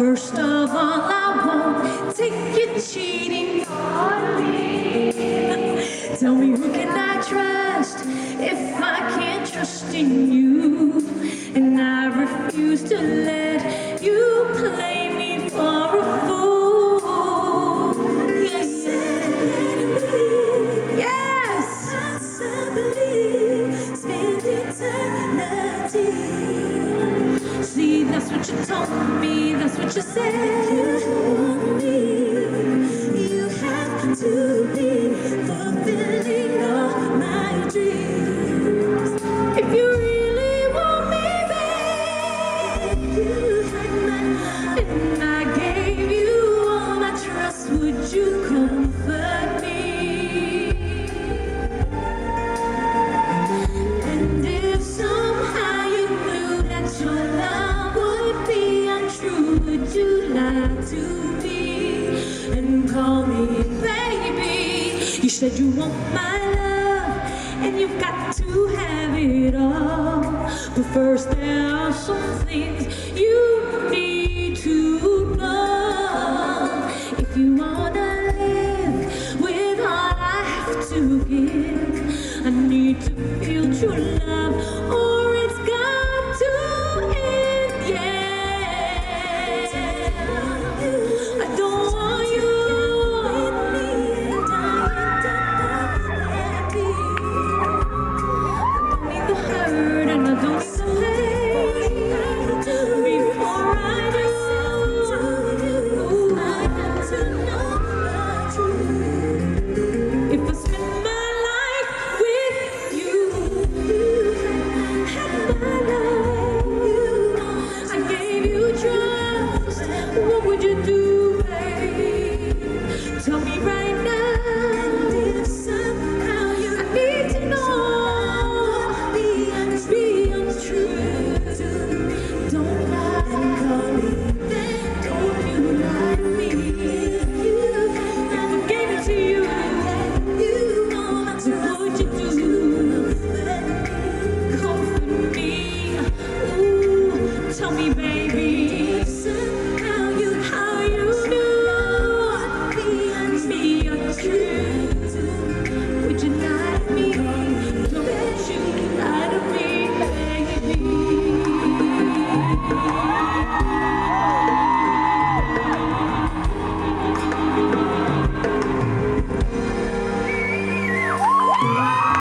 First of all, I won't take you cheating on me. Tell me, who can I trust if I can't trust in you? And I refuse to let you play me for a fool. Yes, yes, possibly spend eternity. See, that's what you told me, that's what you said. You want me, you have to be fulfilling all my dreams. If you really want me, babe, you had my love, and I gave you all my trust. Would you comfort me? And if somehow you knew that your love would be untrue, would you lie to me and call me baby? You said you want my love, and you've got to have it all. But first there are some things you need to know. If you wanna live with all I have to give, I need to feel true love.